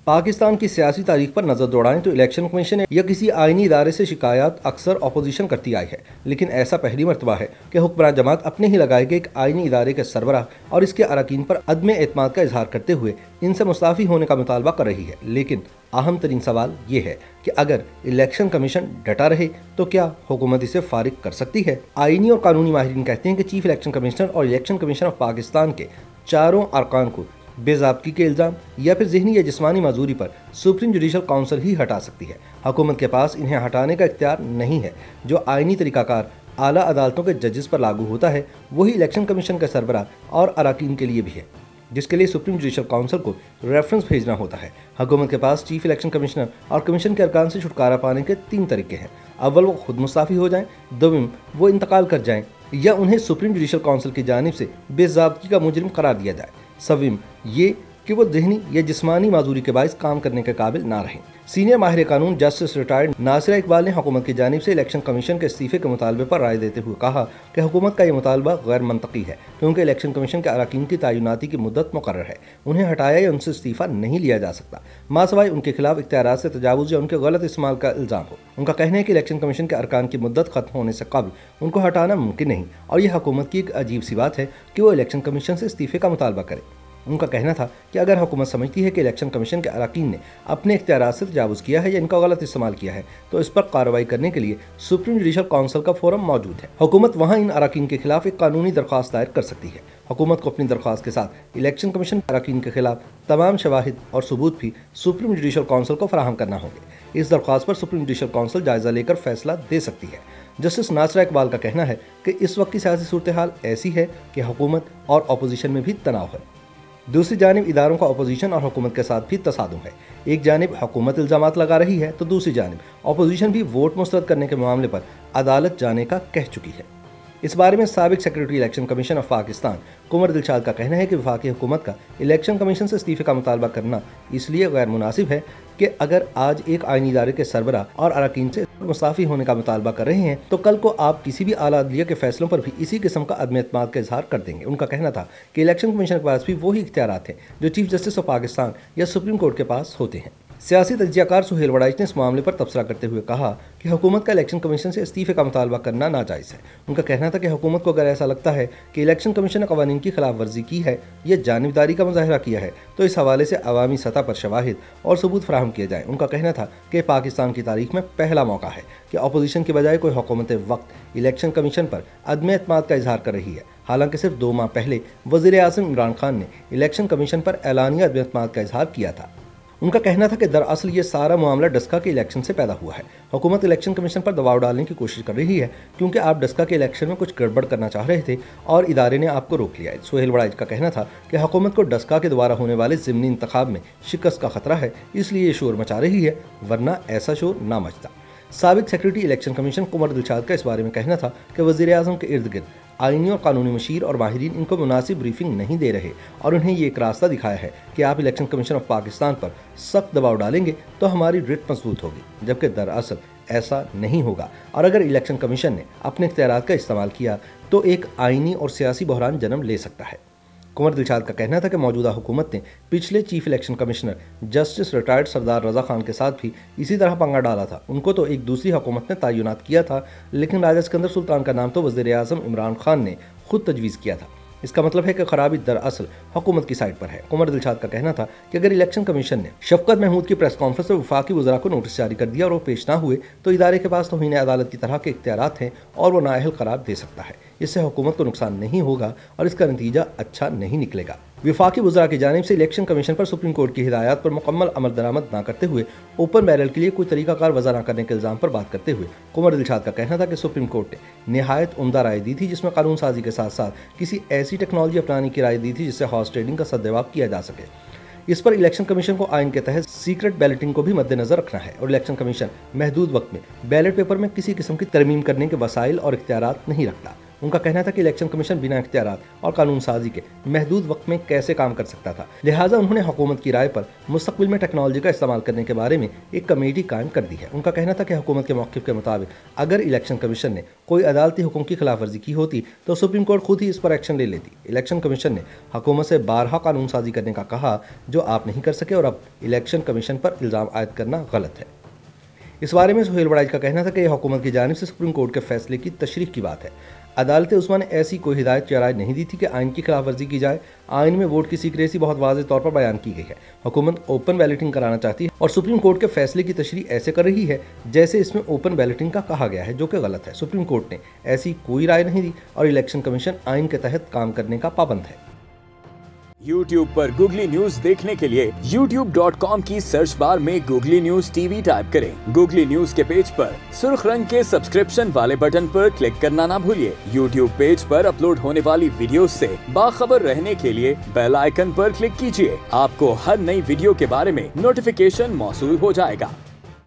पाकिस्तान की सियासी तारीख पर नजर दौड़ाएं तो इलेक्शन कमीशन या किसी आईनी इदारे से शिकायत अक्सर अपोजिशन करती आई है, लेकिन ऐसा पहली मरतबा है कि हुक्मरान जमात अपने ही लगाए गए एक आईनी इदारे के सरबराह और इसके अरकान पर अदम एतमाद का इजहार करते हुए इनसे मुस्ताफ़ी होने का मुतालबा कर रही है। लेकिन अहम तरीन सवाल ये है कि अगर इलेक्शन कमीशन डटा रहे तो क्या हुकूमत इसे फारिग कर सकती है? आईनी और कानूनी माहिरीन कहते हैं कि चीफ इलेक्शन कमिश्नर और इलेक्शन कमीशन ऑफ पाकिस्तान के चारों अरकान को बेज़ाब्ती के इल्ज़ाम या फिर ज़हनी या जिस्मानी मजूरी पर सुप्रीम जुडिशल काउंसिल ही हटा सकती है। हुकूमत के पास इन्हें हटाने का इख्तियार नहीं है। जो आईनी तरीक़ाकार आला अदालतों के जजेस पर लागू होता है वही इलेक्शन कमीशन के सरबराह और अरकान के लिए भी है, जिसके लिए सुप्रीम जुडिशल काउंसिल को रेफरेंस भेजना होता है। हुकूमत के पास चीफ इलेक्शन कमिश्नर और कमीशन के अरकान से छुटकारा पाने के 3 तरीके हैं। अव्वल वो खुद मुस्ताफ़ी हो जाएं, दोम वो इंतकाल कर जाएं या उन्हें सुप्रीम जुडिशल काउंसिल की जानिब से बेज़ाब्ती का मुजरिम करार दिया जाए। सवीम ये कि वो ज़हनी या जिस्मानी माजूरी के बायस काम करने के काबिल ना रहें। सीनियर माहिर कानून जस्टिस रिटायर्ड नासिरा इकबाल ने हुकूमत की जानिब से इलेक्शन कमीशन के इस्तीफे के मुतालबे पर राय देते हुए कहा कि हुकूमत का ये मुतालबा गैर मंतकी है, क्योंकि इलेक्शन कमीशन के अरकान की तैनाती की मुद्दत मुकर्रर है। उन्हें हटाया या उनसे इस्तीफा नहीं लिया जा सकता, मासवाई उनके खिलाफ इख्तियारात से तजावुज़ या उनके गलत इस्तेमाल का इल्ज़ाम हो। उनका कहना है कि इलेक्शन कमीशन के अरकान की मुद्दत खत्म होने से कबल उनको हटाना मुमकिन नहीं, और यह हुकूमत की एक अजीब सी बात है कि वो इलेक्शन कमीशन से इस्तीफे का मुतालबा करे। उनका कहना था कि अगर हुकूमत समझती है कि इलेक्शन कमीशन के अरकान ने अपने इख्तियारात से तजावुज़ किया है या इनका गलत इस्तेमाल किया है तो इस पर कार्रवाई करने के लिए सुप्रीम जुडिशल काउंसिल का फोरम मौजूद है। हुकूमत वहाँ इन अरकान के खिलाफ एक कानूनी दरख्वास्त दायर कर सकती है। हुकूमत को अपनी दरख्वास्त के साथ इलेक्शन कमीशन के अरकान के खिलाफ तमाम शवाहिद और सबूत भी सुप्रीम जुडिशल काउंसिल को फराहम करना होंगे। इस दरख्वास्त पर सुप्रीम जुडिशल काउंसिल जायजा लेकर फैसला दे सकती है। जस्टिस नासिरा इकबाल का कहना है कि इस वक्त की सियासी सूरत हाल ऐसी है कि हुकूमत और अपोजिशन में भी तनाव है। दूसरी जानिब इदारों का अपोजिशन और हुकूमत के साथ भी तसादुम है। एक जानिब हुकूमत इल्ज़ामात लगा रही है तो दूसरी जानिब अपोजिशन भी वोट मुस्तरद करने के मामले पर अदालत जाने का कह चुकी है। इस बारे में साबिक secretary election commission of Pakistan Kumar Dilshad का कहना है कि वफाकी हुकूमत का इलेक्शन कमीशन से इस्तीफे का मुतालबा करना इसलिए गैर मुनासिब है कि अगर आज एक आईनी इदारे के सरबराह और अरकान से मुस्ताफ़ी होने का मुतालबा कर रहे हैं तो कल को आप किसी भी आला अदलिया के फैसलों पर भी इसी किस्म का अदम एतमाद का इजहार कर देंगे। उनका कहना था कि इलेक्शन कमीशन के पास भी वही इख्तियारात हैं जो चीफ जस्टिस ऑफ पाकिस्तान या सुप्रीम कोर्ट के पास होते हैं। सियासी तज्जियाकार सुहेल वड़ाइच ने इस मामले पर तबसरा करते हुए कहा कि हुकूमत का इलेक्शन कमीशन से इस्तीफे का मुतालबा करना नाजायज़ है। उनका कहना था कि हुकूमत को अगर ऐसा लगता है कि इलेक्शन कमीशन ने कवानीन की खिलाफ वर्जी की है या जानिबदारी का मुजाहरा किया है तो इस हवाले से अवामी सतह पर शवाहिद और सबूत फराहम किए जाएँ। उनका कहना था कि पाकिस्तान की तारीख में पहला मौका है कि अपोजिशन की बजाय कोई हुकूमत वक्त इलेक्शन कमीशन पर अदम एतमाद का इजहार कर रही है। हालांकि सिर्फ 2 माह पहले वज़ीर आज़म इमरान खान ने इलेक्शन कमीशन पर एलानिया अदम एतमाद का इजहार किया था। उनका कहना था कि दरअसल ये सारा मामला डस्का के इलेक्शन से पैदा हुआ है। हुकूमत इलेक्शन कमीशन पर दबाव डालने की कोशिश कर रही है क्योंकि आप डस्का के इलेक्शन में कुछ गड़बड़ करना चाह रहे थे और इदारे ने आपको रोक लिया। सुहेल वड़ाइच का कहना था कि हुकूमत को डस्का के द्वारा होने वाले ज़िमनी इंतखाब में शिकस्त का खतरा है, इसलिए ये शोर मचा रही है, वरना ऐसा शोर ना मचता। साबिक secretary election commission Kumar Dilshad का इस बारे में कहना था कि वज़ीर आज़म के इर्द गिर्द आईनी और कानूनी मशीर और माहिरीन इनको मुनासिब ब्रीफिंग नहीं दे रहे और उन्हें ये एक रास्ता दिखाया है कि आप इलेक्शन कमीशन ऑफ पाकिस्तान पर सख्त दबाव डालेंगे तो हमारी रिट मजबूत होगी, जबकि दरअसल ऐसा नहीं होगा। और अगर इलेक्शन कमीशन ने अपने इख्तियारात का इस्तेमाल किया तो एक आईनी और सियासी बहरान जन्म ले सकता है। कुमर दिलशाद का कहना था कि मौजूदा हुकूमत ने पिछले chief election commissioner justice retired Sardar Raza Khan के साथ भी इसी तरह पंगा डाला था। उनको तो एक दूसरी हुकूमत ने तैनात किया था, लेकिन राजा सिकंदर सुल्तान का नाम तो वज़ीर आज़म इमरान खान ने खुद तजवीज़ किया था। इसका मतलब है कि खराबी दरअसल हुकूमत की साइड पर है। कुमर दिलशाद का कहना था कि अगर इलेक्शन कमीशन ने शफकत महमूद की प्रेस कॉन्फ्रेंस में वफाकी वज़रा को नोटिस जारी कर दिया और वो पेश ना हुए तो इदारे के पास तौहीन अदालत की तरह के इख्तियारात हैं और वो नाअहल करार दे सकता है। इससे हुकूमत को नुकसान नहीं होगा और इसका नतीजा अच्छा नहीं निकलेगा। वफाकी वज़रा की जानिब से इलेक्शन कमीशन पर सुप्रीम कोर्ट की हिदायत पर मुकम्मल अमल दरामद न करते हुए ओपन बैरल के लिए कोई तरीकाकार वज़ा न करने के इल्ज़ाम पर बात करते हुए कुमर दिलशाद का कहना था कि सुप्रीम कोर्ट ने नहायत उम्दा राय दी थी, जिसमें कानून साजी के साथ साथ किसी ऐसी टेक्नोलॉजी अपनाने की राय दी थी जिससे हॉर्स ट्रेडिंग का सद्देवाब किया जा सके। इस पर इलेक्शन कमीशन को आइन के तहत सीक्रेट बैलेटिंग को भी मद्देनजर रखना है और इलेक्शन कमीशन महदूद वक्त में बैलेट पेपर में किसी किस्म की तरमीम करने के वसाइल और इख्तियारात नहीं रखता। उनका कहना था कि इलेक्शन कमीशन बिना इख्तियारात और कानून साजी के महदूद वक्त में कैसे काम कर सकता था, लिहाजा उन्होंने हुकूमत की राय पर मुस्तकबिल में टेक्नोलॉजी का इस्तेमाल करने के बारे में एक कमेटी कायम कर दी है। उनका कहना था कि हुकूमत के मौक़िफ़ के मुताबिक अगर इलेक्शन कमीशन ने कोई अदालती हुक्म की खिलाफ वर्जी की होती तो सुप्रीम कोर्ट खुद ही इस पर एक्शन ले लेती। इलेक्शन कमीशन ने हुकूमत से बारहा कानून साजी करने का कहा जो आप नहीं कर सके और अब इलेक्शन कमीशन पर इल्ज़ाम आयद करना गलत है। इस बारे में सुहेल वड़ाइच का कहना था कि यह हुकूमत की जानिब से सुप्रीम कोर्ट के फैसले की तशरीह की बात है। अदालत उस्मा ने ऐसी कोई हिदायत या राय नहीं दी थी कि आइन की खिलाफ वर्जी की जाए। आइन में वोट की सीक्रेसी बहुत वाज़ेह तौर पर बयान की गई है। हुकूमत ओपन बैलेटिंग कराना चाहती है और सुप्रीम कोर्ट के फैसले की तशरीह ऐसे कर रही है जैसे इसमें ओपन बैलेटिंग का कहा गया है, जो कि गलत है। सुप्रीम कोर्ट ने ऐसी कोई राय नहीं दी और इलेक्शन कमीशन आइन के तहत काम करने का पाबंद है। YouTube पर गूगली न्यूज देखने के लिए youtube.com की सर्च बार में गूगली न्यूज TV टाइप करें। गूगली न्यूज के पेज पर सुर्ख रंग के सब्सक्रिप्शन वाले बटन पर क्लिक करना ना भूलिए। YouTube पेज पर अपलोड होने वाली वीडियोस से बाखबर रहने के लिए बेल आइकन पर क्लिक कीजिए। आपको हर नई वीडियो के बारे में नोटिफिकेशन मौसूल हो जाएगा।